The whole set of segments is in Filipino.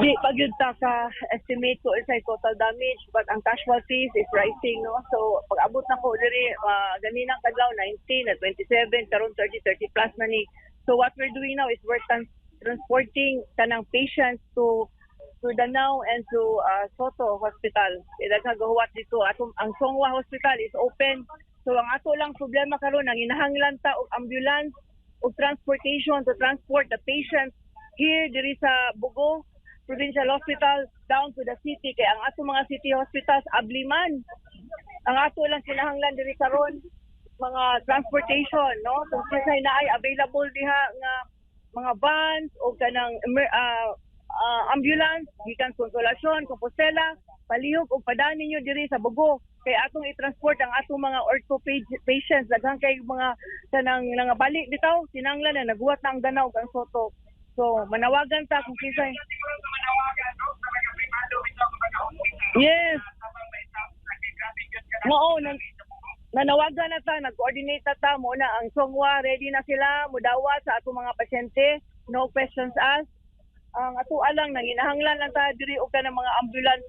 Di pag yun ta ka estimate ko sa total damage but ang casualties is rising, no. So pag abot na ko diri ganina kadlaw 19 at 27 karon 30 plus na ni. So what we're doing now is we're transporting kanang patients to Danao and to Soto Hospital. Ilang nagahuwat dito ang Songwa Hospital is open. So ang ato lang problema karon ang inahanglan ta og ambulance og transportation to transport the patients here diri sa Bugo Provincial Hospital down to the city kay ang ato mga city hospitals abliman. Ang ato lang kinahanglan diri karon mga transportation, no? Kung kisay na ay available diha nga mga vans o kanang ambulance gikan Consolacion, Compostela, palihog og padani ninyo diri sa Bugo kay atong i-transport ang atong mga ortho patients daghang kay mga kanang balik bitaw sinanglan na naguwat na ang Danao ug ang Soto. So, manawagan ta kung kisay. Yes. Oo, nanawagan na ta, nag-coordinate na ta. Muna ang Songwa, ready na sila, mudawa sa ato mga pasyente. No questions asked. Ang ato alang, nanginahanglan lang ta, diri o ka ng mga ambulance.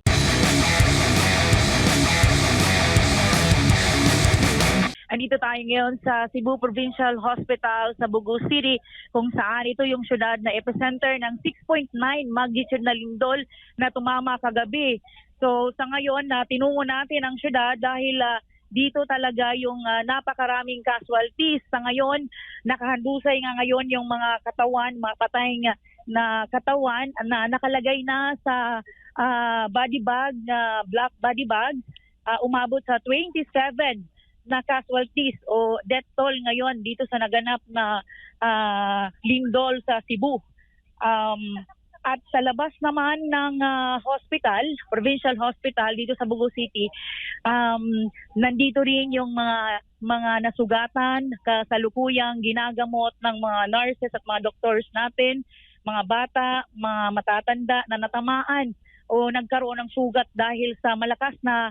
Andito tayo ngayon sa Cebu Provincial Hospital sa Bugo City kung saan ito yung syudad na epicenter ng 6.9 magnitude na lindol na tumama kagabi. So sa ngayon tinungo natin ang syudad dahil dito talaga yung napakaraming casualties. Sa ngayon, nakahandusay nga ngayon yung mga katawan, mga patay na katawan na nakalagay na sa body bag, black body bag, umabot sa 27 na casualties o death toll ngayon dito sa naganap na lindol sa Cebu. At sa labas naman ng hospital, provincial hospital dito sa Bugo City, nandito rin yung mga nasugatan, kasalukuyang ginagamot ng mga nurses at mga doctors natin, mga bata, mga matatanda na natamaan o nagkaroon ng sugat dahil sa malakas na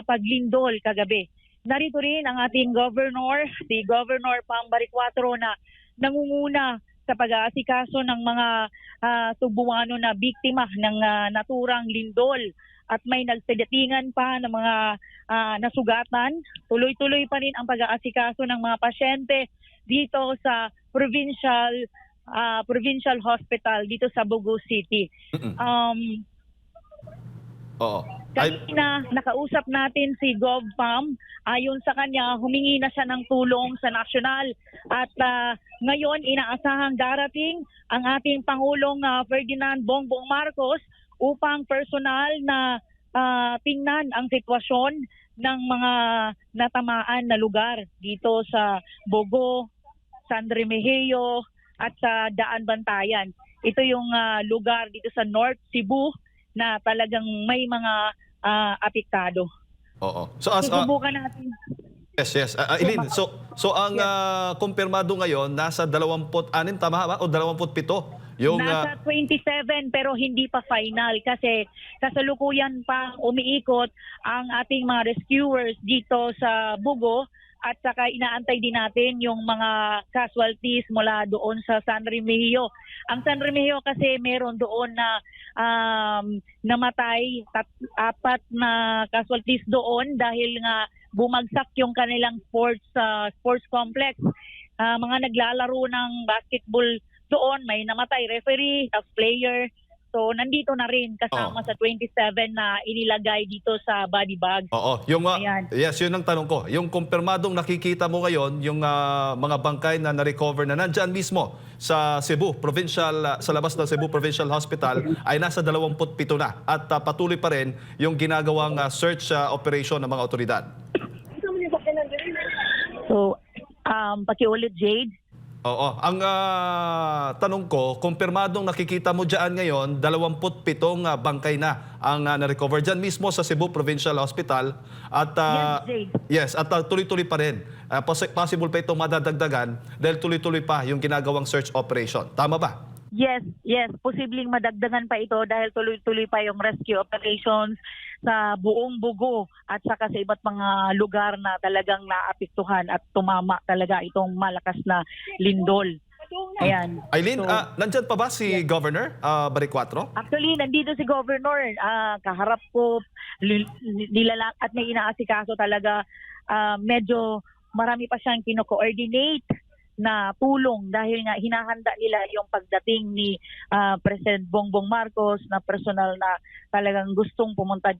paglindol kagabi. Narito rin ang ating governor, si Governor Pam Barriquatro na nangunguna sa pag-aasikaso ng mga Cebuano na biktima ng naturang lindol at may nagsedatingan pa ng mga nasugatan. Tuloy-tuloy pa rin ang pag-aasikaso ng mga pasyente dito sa provincial hospital dito sa Bugo City. Oo. Kanina, nakausap natin si Gov Pam. Ayon sa kanya, humingi na siya ng tulong sa nasyonal. At ngayon, inaasahang darating ang ating Pangulong Ferdinand Bongbong Marcos upang personal na tingnan ang sitwasyon ng mga natamaan na lugar dito sa Bugo, San Remigio at sa Daan Bantayan. Ito yung lugar dito sa North Cebu na talagang may mga apektado. Oo. Subukan natin. Yes. Eileen, so ang kumpirmado ngayon nasa 26 tama ba o 27 yung nasa 27 pero hindi pa final kasi kasalukuyan pa umiikot ang ating mga rescuers dito sa Bugo at saka inaantay din natin yung mga casualties mula doon sa San Remigio. Ang San Remigio kasi meron doon na namatay, 4 na casualties doon dahil nga bumagsak yung kanilang sports complex. Mga naglalaro ng basketball doon, may namatay referee, player. So nandito na rin kasama sa 27 na inilagay dito sa body bag. Oo, yes, yun ang tanong ko. Yung kumpirmadong nakikita mo ngayon, yung mga bangkay na na-recover na nandyan mismo sa Cebu Provincial, sa labas ng Cebu Provincial Hospital ay nasa 27 na at patuloy pa rin yung ginagawang search operation ng mga otoridad. So, pakiulit Jade. Oo. Ang tanong ko, kumpirmadong nakikita mo dyan ngayon, 27 bangkay na ang na-recover dyan mismo sa Cebu Provincial Hospital. At, yes, at tuloy-tuloy pa rin. Possible pa itong madadagdagan dahil tuloy-tuloy pa yung ginagawang search operation. Tama ba? Yes. Posibleng madagdagan pa ito dahil tuloy-tuloy pa yung rescue operations sa buong Bugo at saka sa iba't mga lugar na talagang naapektuhan at tumama talaga itong malakas na lindol. Ayan. Eileen, So, nandyan pa ba si Governor Baricuatro? actually, nandito si Governor. Kaharap ko, nilalak at may inaasikaso talaga. Medyo marami pa siyang kino-coordinate na tulong dahil nga hinahanda nila yung pagdating ni President Bongbong Marcos na personal na talagang gustong pumunta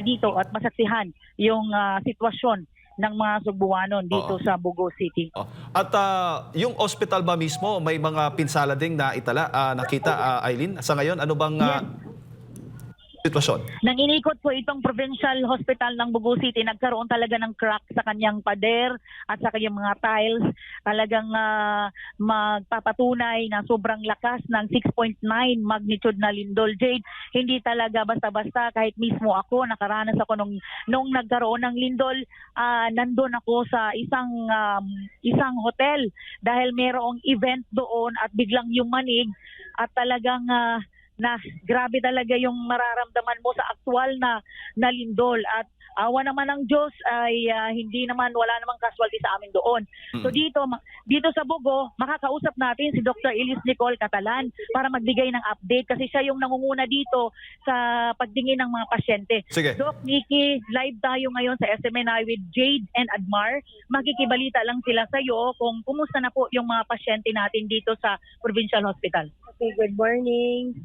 dito at masaksihan yung sitwasyon ng mga Cebuanon dito sa Bugo City. Oh. At yung hospital ba mismo, may mga pinsala ding na nakita, Eileen? Sa ngayon, ano bang sitwasyon? Nang inikot po itong provincial hospital ng Bugo City, nagkaroon talaga ng crack sa kanyang pader at sa kanyang mga tiles. Talagang magpapatunay na sobrang lakas ng 6.9 magnitude na lindol, Jade. Hindi talaga basta-basta, kahit mismo ako, nakaranas ako nung nagkaroon ng lindol, nandun ako sa isang hotel dahil mayroong event doon at biglang yumanig at talagang na grabe talaga yung mararamdaman mo sa aktual na lindol at awa naman ng Diyos ay wala namang casualty sa amin doon. So dito sa Bugo, makakausap natin si Dr. Elise Nicole Catalan para magbigay ng update kasi siya yung nangunguna dito sa pagtingin ng mga pasyente. Sige. Doc Nikki, live tayo ngayon sa SMNI with Jade and Admar. Makikibalita lang sila sa iyo kung kumusta na po yung mga pasyente natin dito sa Provincial Hospital. Okay, good morning.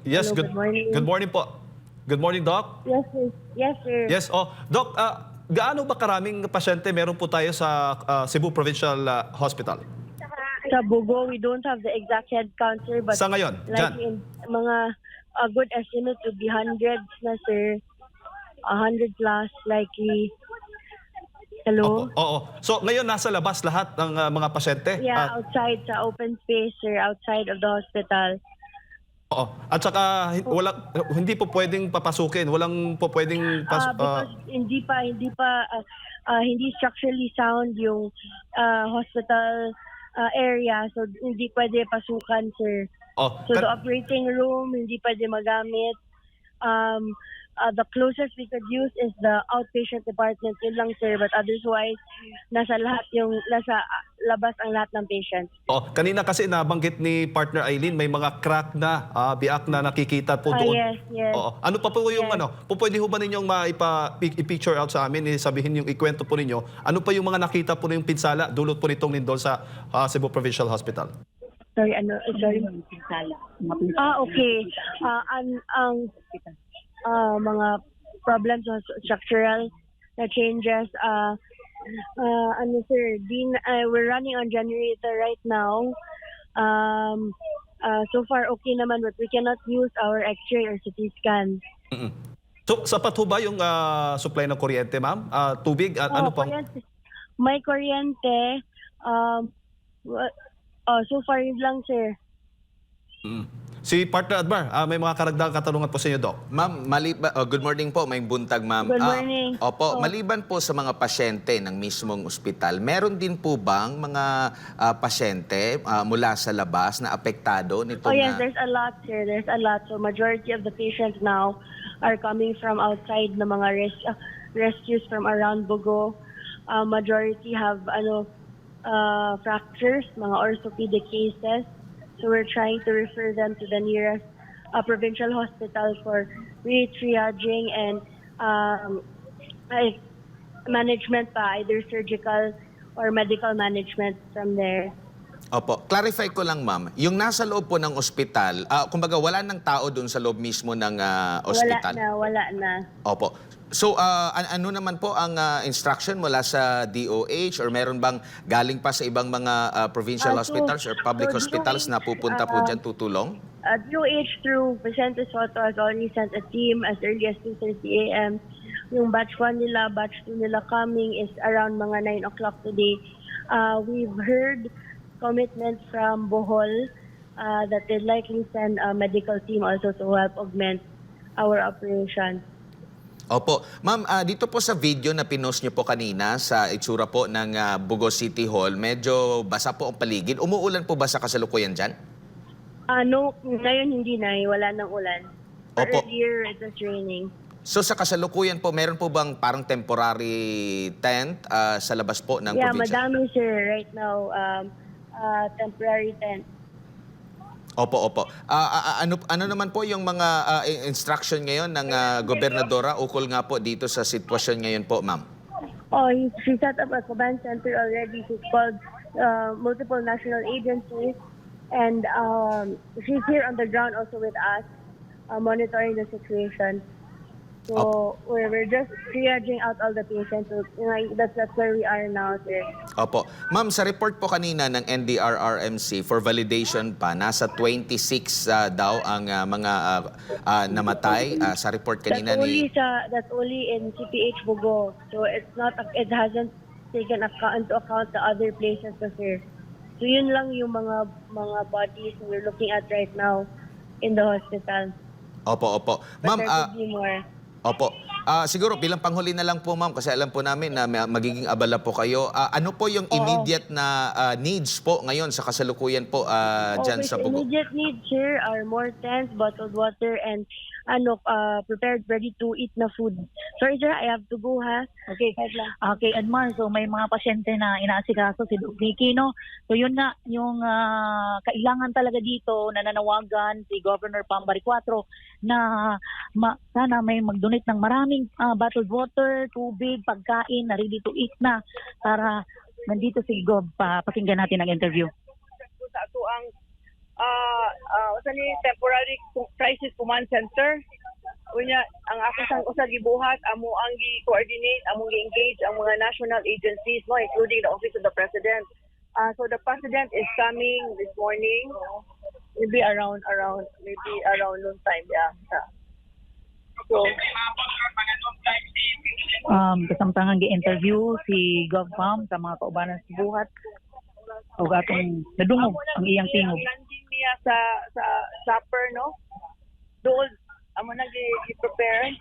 Yes, Hello, good morning. Good morning po. Good morning, Doc. Yes, sir. Yes, sir. Yes, Doc, gaano ba karaming pasyente meron po tayo sa Cebu Provincial Hospital? Sa Bugo, we don't have the exact head count, sir, but Sa ngayon, like dyan? in mga a good estimate would be hundreds na, sir. 100 plus, likely. Hello? Oo. So ngayon nasa labas lahat ng mga pasyente? Yeah, outside sa open space, sir, outside of the hospital. Oo. At saka hindi po pwedeng papasukin, walang po pwedeng Because hindi structurally sound yung hospital area, so hindi pwede pasukan, sir. So the operating room hindi pwede magamit. The closest we could use is the outpatient department, yun lang, sir, but otherwise nasa labas ang lahat ng patients. Kanina kasi nabanggit ni partner Eileen may mga crack na, biak na nakikita po doon. Yes. Oo. Ano pa po yung pwede ho ba ninyong i-picture out sa amin, sabihin yung ikwento po ninyo, ano pa yung mga nakita po yung pinsala dulot po nitong lindol sa Cebu Provincial Hospital? Sorry. Okay. Ang mga problems of structural na changes, sir, we're running on generator right now. So far okay naman, but we cannot use our X-ray or CT scan. So sapat ho ba yung supply ng kuryente, ma'am? Tubig? Ano pang? May kuryente. So far yun lang, sir. Si partner Admar, may mga karagdagang katanungan po sa inyo, Doc. Ma'am, good morning po, may buntag, ma'am. Good morning. Maliban po sa mga pasyente ng mismong ospital, meron din po bang mga pasyente mula sa labas na apektado nito? Yes, there's a lot, sir. There's a lot. So majority of the patients now are coming from outside na mga rescues from around Bugo. Majority have fractures, mga orthopedic cases. So we're trying to refer them to the nearest provincial hospital for re-triaging and management pa, either surgical or medical management from there. Opo. Clarify ko lang, ma'am. Yung nasa loob po ng ospital, kumbaga wala nang tao doon sa loob mismo ng ospital? Wala na. Opo. So, ano naman po ang instruction mula sa DOH or meron bang galing pa sa ibang mga provincial hospitals or public hospitals na pupunta po dyan tutulong? DOH through Vicente Soto has already sent a team as early as 2:30 a.m. Yung batch 1 nila, batch 2 nila coming is around mga 9 o'clock today. We've heard commitment from Bohol that they'd likely send a medical team also to help augment our operation. Opo. Ma'am, dito po sa video na pinost niyo po kanina sa itsura po ng Bugo City Hall, medyo basa po ang paligid. Umuulan po ba sa kasalukuyan dyan? No, ngayon hindi na. Wala nang ulan. Opo. Earlier, it was raining. So sa kasalukuyan po, meron po bang parang temporary tent sa labas po ng probinsya? Madami, sir. Right now, temporary tent. Opo, opo. Ano naman po yung mga instruction ngayon ng gobernadora ukol nga po dito sa sitwasyon ngayon po, ma'am? She set up a command center already. She's called multiple national agencies, and she's here on the ground also with us, monitoring the situation. So we're just triaging out all the patients. So, that's where we are now, sir. Opo. Ma'am, sa report po kanina ng NDRRMC for validation pa, nasa 26 daw ang mga namatay sa report kanina That's only in CPH Bugo. So it hasn't taken into account the other places, sir. So yun lang yung mga bodies we're looking at right now in the hospital. Opo, opo. But Ma'am, there could be more. opo. Siguro bilang panghuli na lang po, ma'am, kasi alam po namin na magiging abala po kayo. Ano po yung immediate na needs po ngayon sa kasalukuyan po dyan sa Bugo? Immediate needs here are more tents, bottled water, and prepared, ready-to-eat na food. Sorry, sir, I have to go, ha? Okay. Okay, Edmar, so may mga pasyente na inaasikaso si Doc Vicky, no? So yun nga, yung kailangan talaga dito na nanawagan si Governor Pambari 4 na sana may mag-donate ng maraming bottled water, tubig, pagkain na ready to eat na para nandito si Gov. Pakinggan natin ang interview. Sa ato ang temporary crisis command center. Unya ang ako sang usa gibuhat amo ang gi-coordinate, amo gi-engage ang mga national agencies, no, including the Office of the President. So the President is coming this morning, maybe around noon time, yeah. So kasamtangan gi-interview si Gov Pam sa mga kaubanan sa buhat o atong nadungog ang iyang tingog. Landing niya sa shopper, no? Doon amo na gi-prepare.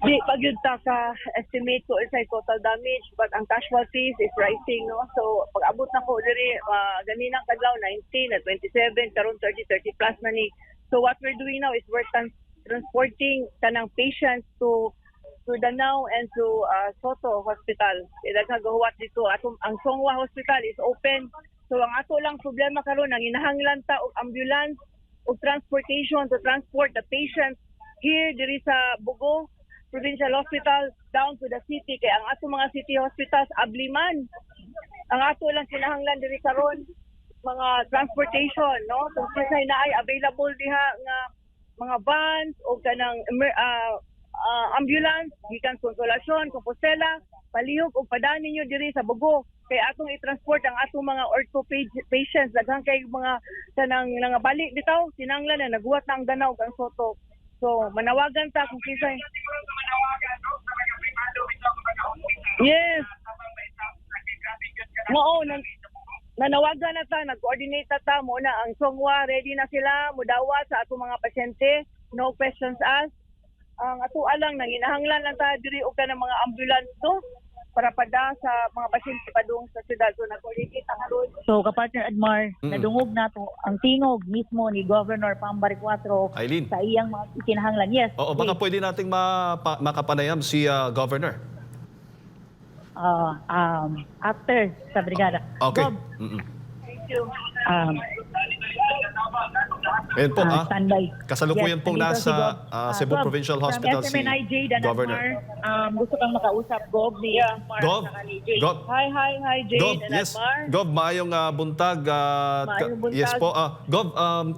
Di pagyud ta ka estimate ko sa total damage, but ang casualties is rising, no? So pag abot na ko diri ganinang kadlaw 19 at 27 karon 30 plus na ni. So what we're doing now is we're transporting tanang patients to Danao and to Soto Hospital. Nagagahuwat dito. Ang Songwa Hospital is open. So ang ato lang problema karon ang inahanglan ta og ambulance o transportation to transport the patients here diri sa Bugo Provincial Hospital down to the city. Kaya ang ato mga city hospitals abliman. Ang ato lang kinahanglan diri karon mga transportation, no? Kung kisay na ay available diha nga mga vans o kanang ambulance gikan Consolacion, Compostela, palihog o padani nyo diri sa Bugo. Kaya atong i-transport ang atong mga ortho patients daghang kay mga kanang balik bitaw sinanglan na naguwat na ang Danao kang Soto. So manawagan ta kung kisay. Yes. Oo, nanawagan na ta, nag-coordinate na ta muna ang Songwa, ready na sila mudawat sa atong mga pasyente, no questions asked. Ang ato alang nanginahanglan lang ta diri og kanang mga ambulance to para pada sa mga pasyente padung sa syudad. So nag-coordinate ang haron. So kapartner Admar, nadungog nato ang tingog mismo ni Governor Pambari 4 Eileen. sa iyang mga kinahanglan. Yes. Oo, baka pwede nating makapanayam si Governor. After sa brigada. Okay. Bob, Thank you. Ayan po, standby. kasalukuyan pong nandito si nasa Gob. Cebu Gob, Provincial Hospital from si SMNIJ, Governor. gusto kang makausap, Gob, ni Mar Gov, saka ni Jade. Gov, Hi, Jade Gov, and yes. Admar. Gov, maayong buntag. Maayong buntag. Yes po. Gov,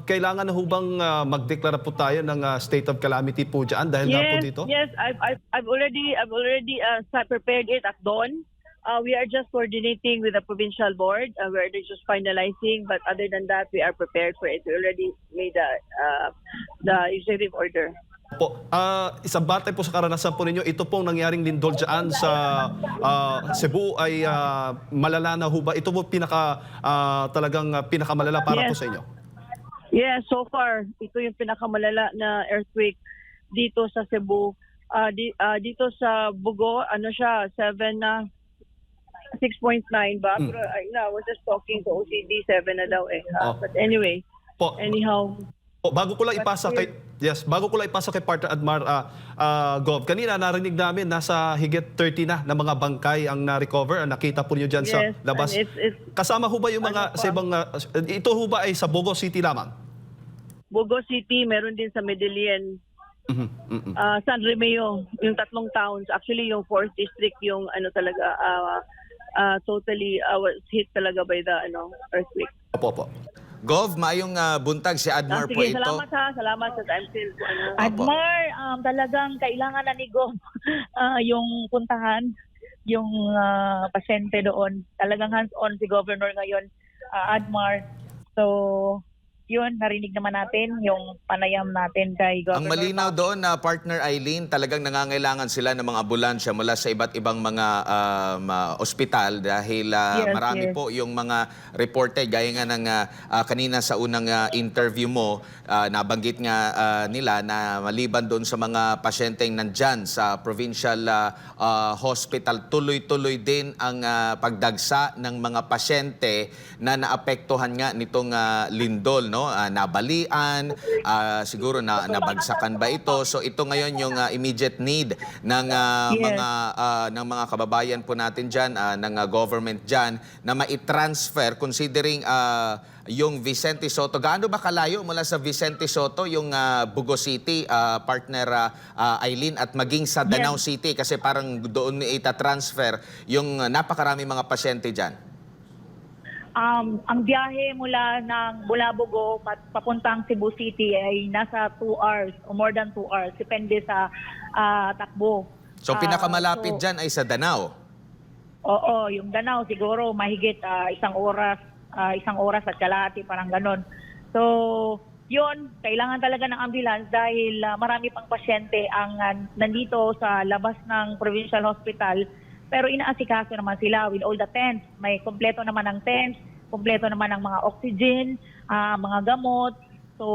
kailangan na hubang magdeklara po tayo ng state of calamity po dyan dahil nga po dito? Yes, I've already prepared it at dawn. We are just coordinating with the provincial board. We're just finalizing, but other than that, we are prepared for it. We already made the executive order. Po, isang batay po sa karanasan po ninyo, ito pong nangyaring lindol dyan sa Cebu ay malala na ho ba? Ito po talagang pinakamalala para po sa inyo? Yeah, so far, ito yung pinakamalala na earthquake dito sa Cebu. Dito sa Bugo, 6.9 ba? Pero I was just talking to OCD, 7 na daw eh. But anyway, Po, anyhow, Bago ko lang ipasa kay partner Admar Gov. Kanina narinig namin nasa higit 30 na mga bangkay ang na-recover. Nakita po niyo diyan sa Yes, labas. and it's Kasama ho ba yung mga sa ibang ito ho ba ay sa Bogo City lamang? Bogo City, meron din sa Medellin. San Remeo, yung 3 towns. Actually, yung 4th district, yung talaga, totally was hit talaga by the earthquake. Opo. Gov, maayong buntag si Admar po Sige, ito. salamat sa time still. Admar, talagang kailangan na ni Gov yung puntahan, yung pasyente doon. Talagang hands-on si Governor ngayon, Admar. So, yun, narinig naman natin yung panayam natin kay Governor. Ang malinaw doon na partner Eileen, talagang nangangailangan sila ng mga ambulansya mula sa iba't ibang mga ospital dahil marami po yung mga reported gaya nga ng kanina sa unang interview mo, nabanggit nga nila na maliban doon sa mga pasyenteng nandyan sa provincial hospital, tuloy-tuloy din ang pagdagsa ng mga pasyente na naapektuhan nga nitong lindol, no? Nabalian, siguro nabagsakan ba ito? So ito ngayon yung immediate need ng mga kababayan po natin diyan, ng government diyan na mai-transfer considering yung Vicente Soto. Gaano ba kalayo mula sa Vicente Soto yung Bogo City, partner Eileen, at maging sa Danau City kasi parang doon ita-transfer yung napakarami mga pasyente diyan? Ang biyahe mula ng Bulabogo papuntang Cebu City ay nasa 2 hours o more than 2 hours. Depende sa takbo. So pinakamalapit dyan ay sa Danau? Oo, yung Danau siguro mahigit 1 oras at kalahati, parang ganon. So, yun, kailangan talaga ng ambulance dahil marami pang pasyente ang nandito sa labas ng provincial hospital. Pero inaasikaso naman sila with all the tents. May kompleto naman ng tents, kompleto naman ng mga oxygen, mga gamot. So,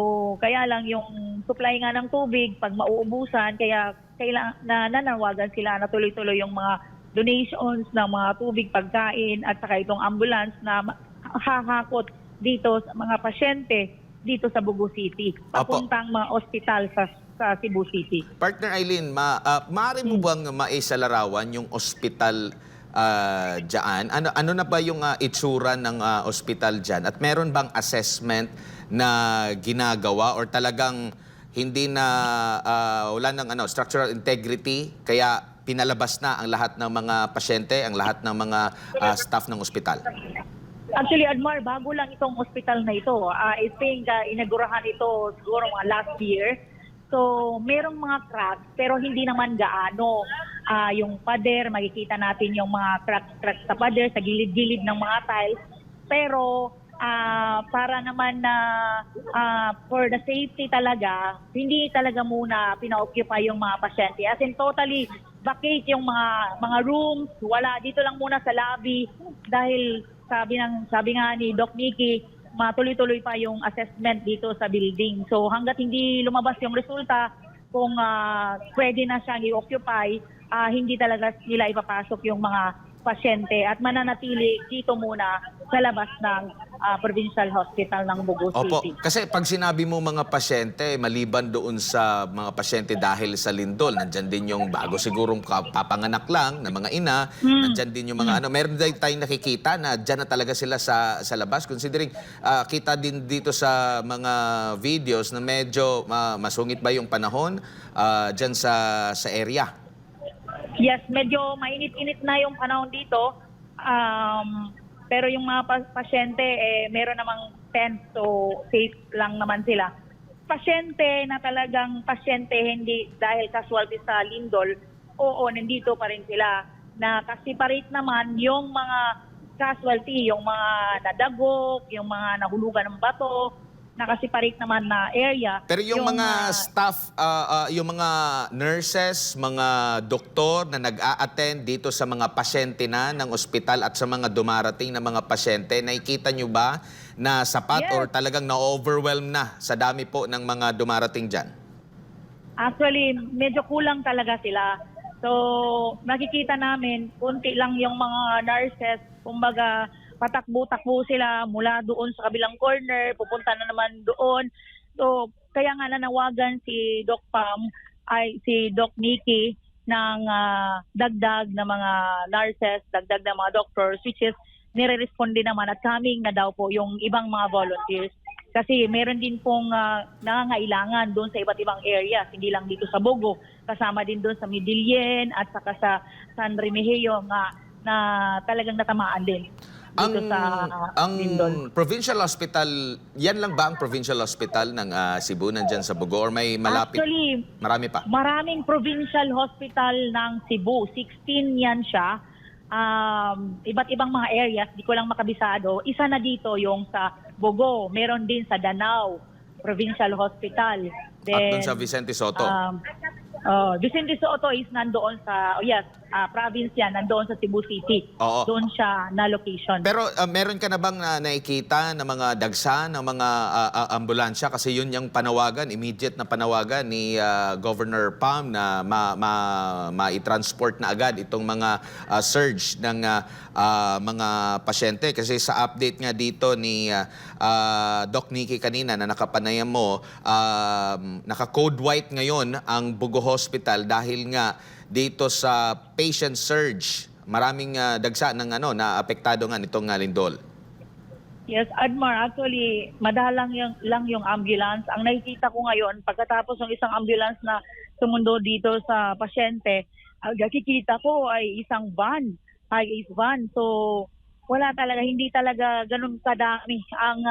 kaya lang yung supply nga ng tubig, pag mauubusan, kaya nanawagan sila na tuloy-tuloy yung mga donations ng mga tubig, pagkain, at saka itong ambulance na hahakot dito sa mga pasyente dito sa Bogo City, papuntang mga ospital sa Cebu City. Partner Eileen, maaari mo bang maisalarawan yung ospital dyan? Ano na ba yung itsura ng ospital dyan? At meron bang assessment na ginagawa or talagang hindi na wala ng structural integrity kaya pinalabas na ang lahat ng mga pasyente, ang lahat ng mga staff ng ospital? Actually, Admar, bago lang itong ospital na ito. I think inagurahan ito siguro mga last year. So, merong mga cracks, pero hindi naman gaano. Yung pader, makikita natin yung mga cracks sa pader, sa gilid-gilid ng mga tiles. Pero, para naman na for the safety talaga, hindi talaga muna pina-occupy yung mga pasyente. As in, totally vacate yung mga rooms, wala. Dito lang muna sa lobby dahil sabi nga ni Doc Mickey, matuloy-tuloy pa yung assessment dito sa building. So hanggat hindi lumabas yung resulta kung pwede na siyang i-occupy, hindi talaga nila ipapasok yung mga pasyente at mananatili dito muna sa labas ng Provincial Hospital ng Bogo City. Opo, kasi pag sinabi mo mga pasyente, maliban doon sa mga pasyente dahil sa lindol, nandyan din yung bago sigurong papanganak lang na mga ina, nandyan din yung mga meron din tayong nakikita na dyan na talaga sila sa labas. Considering kita din dito sa mga videos na medyo masungit ba yung panahon dyan sa area? Yes, medyo mainit-init na yung panahon dito. Pero yung mga pasyente, meron namang tent, so safe lang naman sila. Pasyente na talagang pasyente, hindi dahil casualty sa lindol, oo, nandito pa rin sila. Naka-separate naman yung mga casualty, yung mga nadagok, yung mga nahulugan ng bato, naka-separate naman na area. Pero yung mga staff, yung mga nurses, mga doktor na nag-a-attend dito sa mga pasyente na ng ospital at sa mga dumarating na mga pasyente, nakikita nyo ba na sapat or talagang na-overwhelm na sa dami po ng mga dumarating dyan? Actually, medyo kulang talaga sila. So, nakikita namin, kunti lang yung mga nurses, kumbaga, patakbo-takbo sila mula doon sa kabilang corner, pupunta na naman doon. So, kaya nga nanawagan si Doc Pam, si Doc Nikki ng dagdag na mga nurses, dagdag na mga doctors, which is nire-responde naman at coming na daw po yung ibang mga volunteers. Kasi meron din pong nangangailangan doon sa iba't ibang areas, hindi lang dito sa Bogo, kasama din doon sa Midilien at saka sa San Remigio na talagang natamaan din dito sa Lindol. Provincial Hospital, yan lang ba ang Provincial Hospital ng Cebu nandyan sa Bogo or may malapit? Actually, Marami pa. maraming provincial hospital ng Cebu. 16 yan siya. Iba't ibang mga areas, di ko lang makabisado. Isa na dito yung sa Bogo. Meron din sa Danao, Provincial Hospital. At doon sa Vicente Soto. Vicente Soto is nandoon sa, province yan, nandoon sa Cebu City. Oo. Doon siya na location. Pero meron ka na bang nakikita ng mga dagsa ng mga ambulansya? Kasi yun yung panawagan, immediate na panawagan ni Governor Pam na ma-transport na agad itong mga surge ng mga pasyente. Kasi sa update nga dito ni Doc Nikki kanina na nakapanayam mo, naka-code white ngayon ang Bogo Hospital dahil nga dito sa patient surge, maraming dagsa ng na apektado nga nitong Lindol. Yes, Admar, actually, madalang lang yung ambulance. Ang nakikita ko ngayon, pagkatapos ng isang ambulance na sumundo dito sa pasyente, ang nakikita ko ay isang van, high-ace van. So, wala talaga, hindi talaga ganun kadami ang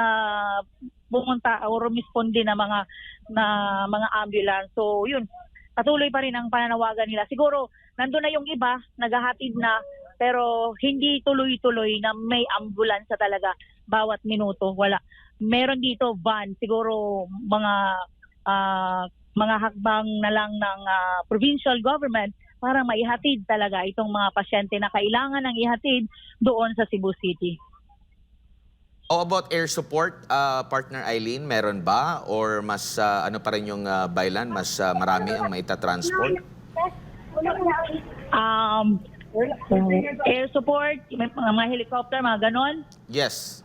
pumunta o rumisponde na mga ambulance. So, yun, patuloy pa rin ang pananawagan nila. Siguro, nandun na yung iba, naghahatid na, pero hindi tuloy-tuloy na may ambulansya talaga bawat minuto. Wala. Meron dito van, siguro mga hakbang na lang ng provincial government para maihatid talaga itong mga pasyente na kailangan ng ihatid doon sa Cebu City. How about air support, Partner Eileen? Meron ba? Or mas ano pa rin yung byline? Mas marami ang maita-transport? Air support, may mga helicopter, mga ganon? Yes.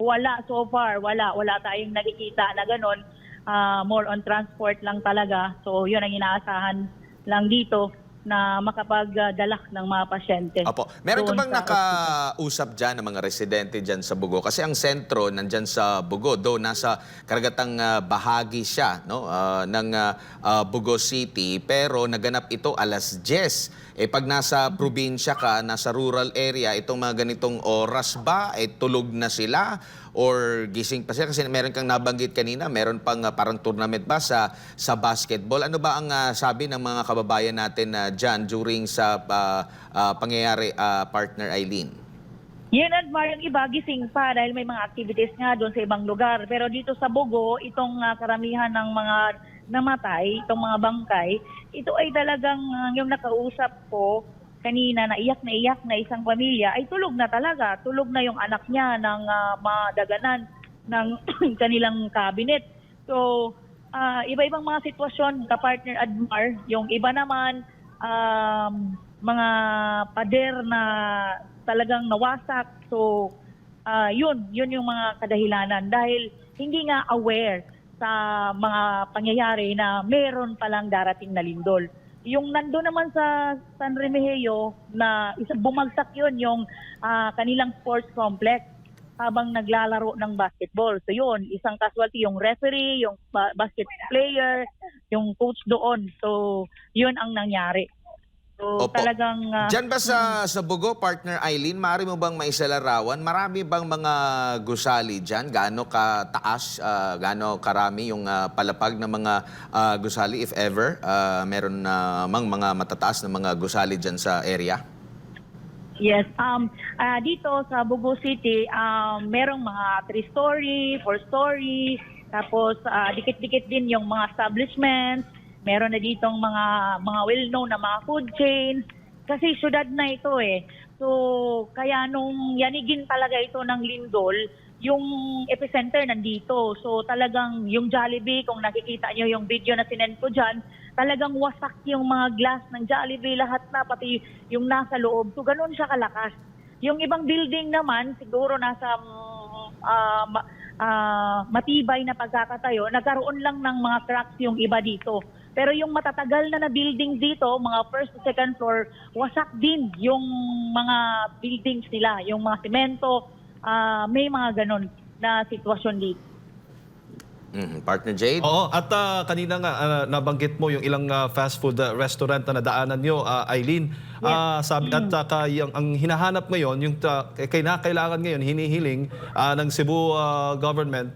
Wala so far, wala tayong nakikita na ganon. More on transport lang talaga. So yun ang inaasahan lang dito na makapagdala ng mga pasyente. Opo. Meron ka doon bang sa nakausap dyan ng mga residente dyan sa Bogo? Kasi ang sentro nandyan sa Bogo, though nasa karagatang bahagi siya ng Bogo City, pero naganap ito alas 10. Pag nasa probinsya ka, nasa rural area, itong mga ganitong oras ba, tulog na sila? Or gising pa sila? Kasi meron kang nabanggit kanina, meron pang parang tournament ba sa basketball? Ano ba ang sabi ng mga kababayan natin dyan during sa pangyayari, Partner Eileen? Yan, Admar, yung iba gising pa dahil may mga activities nga doon sa ibang lugar. Pero dito sa Bogo, itong karamihan ng mga namatay, itong mga bangkay, ito ay talagang yung nakausap ko kanina na iyak na isang pamilya ay tulog na talaga. Tulog na yung anak niya ng madaganan ng kanilang cabinet. So, iba-ibang mga sitwasyon, ka-partner Admar. Yung iba naman, mga pader na talagang nawasak. So, yun yung mga kadahilanan. Dahil hindi nga aware sa mga pangyayari na meron palang darating na lindol. Yung nando naman sa San Remigio na bumagsak yun yung kanilang sports complex habang naglalaro ng basketball. So yun, isang casualty yung referee, yung basket player, yung coach doon. So yun ang nangyari. So Opo. talagang Diyan ba sa Bogo, Partner Eileen, maaari mo bang maisalarawan? Marami bang mga gusali dyan? Gaano kataas, gaano karami yung palapag ng mga gusali, if ever? Meron namang mga matataas na mga gusali dyan sa area? Yes, dito sa Bogo City, merong mga 3-story, 4-story, tapos dikit-dikit din yung mga establishments. Meron na ditong mga well-known na mga food chains. Kasi syudad na ito eh. So, kaya nung yanigin talaga ito ng lindol, yung epicenter nandito. So, talagang yung Jollibee, kung nakikita nyo yung video na sinend ko dyan, talagang wasak yung mga glass ng Jollibee, lahat na, pati yung nasa loob. So, ganun siya kalakas. Yung ibang building naman, siguro nasa matibay na pagkakatayo, nagkaroon lang ng mga cracks yung iba dito. Pero yung matatagal na buildings dito, mga first to second floor, wasak din yung mga buildings nila, yung mga semento, may mga ganon na sitwasyon dito. Partner Jade? Oo, at kanina nga nabanggit mo yung ilang fast food restaurant na nadaanan nyo, Eileen. Sabi at ang hinahanap ngayon, yung kailangan ngayon hinihiling ng Cebu government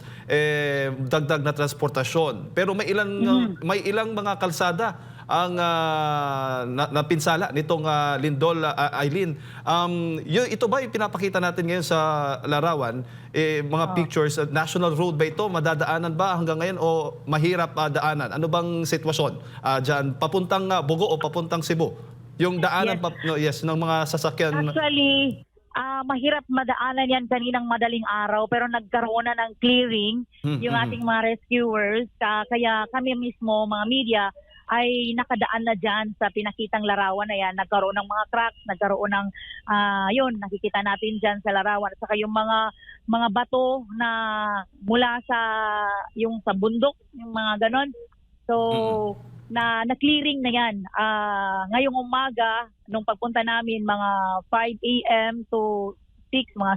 dagdag na transportasyon. Pero may ilang mga kalsada ang napinsala nitong lindol, Eileen. Ito ba yung pinapakita natin ngayon sa larawan? Mga pictures, national road ba ito? Madadaanan ba hanggang ngayon o mahirap daanan? Ano bang sitwasyon dyan? Papuntang Bogo o papuntang Cebu? Yung daanan ng mga sasakyan. Actually, mahirap madaanan yan kaninang madaling araw pero nagkaroon na ng clearing yung ating mga rescuers. Kaya kami mismo, mga media, ay nakadaan na dyan sa pinakitang larawan na yan. Nagkaroon ng mga cracks, nagkaroon ng, yun, nakikita natin dyan sa larawan. At saka yung mga bato na mula sa bundok, yung mga ganon. So, na-clearing na yan. Ngayong umaga, nung pagpunta namin, mga 5 a.m. to 6, mga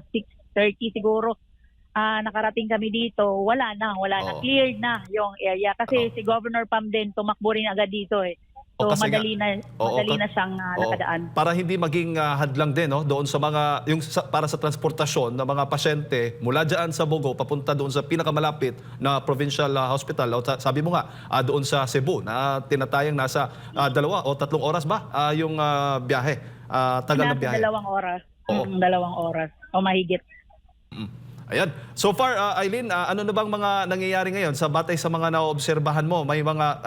6:30 siguro, nakarating kami dito, wala na, cleared na yung area. Kasi si Governor Pam din, tumakbo rin agad dito eh. So madali na siyang nakadaan. Para hindi maging hadlang din doon sa mga, para sa transportasyon ng mga pasyente mula dyan sa Bogo, papunta doon sa pinakamalapit na provincial hospital. O sabi mo nga, doon sa Cebu, na tinatayang nasa 2 o 3 oras ba yung biyahe? Tagal ng biyahe. 2 oras. 2 oras o mahigit. Ayan. So far, Eileen, ano na bang mga nangyayari ngayon sa batay sa mga naobserbahan mo? May mga,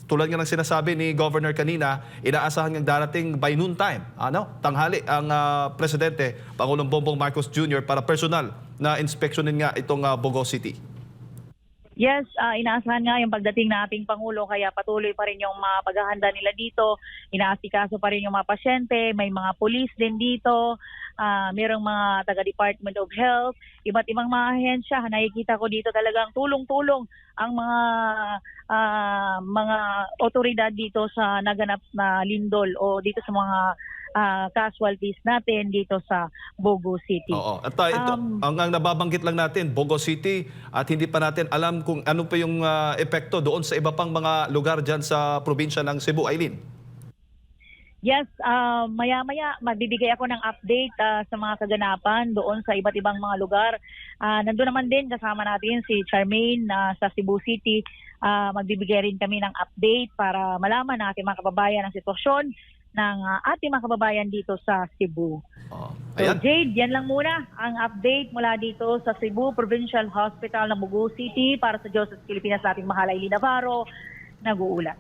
tulad nga ng sinasabi ni Governor kanina, inaasahan ngang darating by noontime, tanghali, ang Presidente, Pangulong Bongbong Marcos Jr. para personal na inspeksyonin nga itong Bogo City. Yes, inaasahan nga yung pagdating ng ating Pangulo kaya patuloy pa rin yung mga paghahanda nila dito. Inaasikaso pa rin yung mga pasyente, may mga police din dito, mayroong mga taga-Department of Health, iba't ibang mga ahensya. Nakikita ko dito talagang tulong-tulong ang mga otoridad dito sa naganap na lindol o dito sa mga casualties natin dito sa Bogo City. Oo. At ito, ang nababanggit lang natin, Bogo City, at hindi pa natin alam kung ano pa yung epekto doon sa iba pang mga lugar dyan sa probinsya ng Cebu. Eileen? Yes, maya-maya magbibigay ako ng update sa mga kaganapan doon sa iba't ibang mga lugar. Nandun naman din kasama natin si Charmaine sa Cebu City. Magbibigay rin kami ng update para malaman ng ating mga kababayan ang sitwasyon ng ating mga kababayan dito sa Cebu. So Jade, yan lang muna ang update mula dito sa Cebu Provincial Hospital ng Bogo City para sa Diyos at Pilipinas, ating mahal Eileen Navarro, nag-uulat.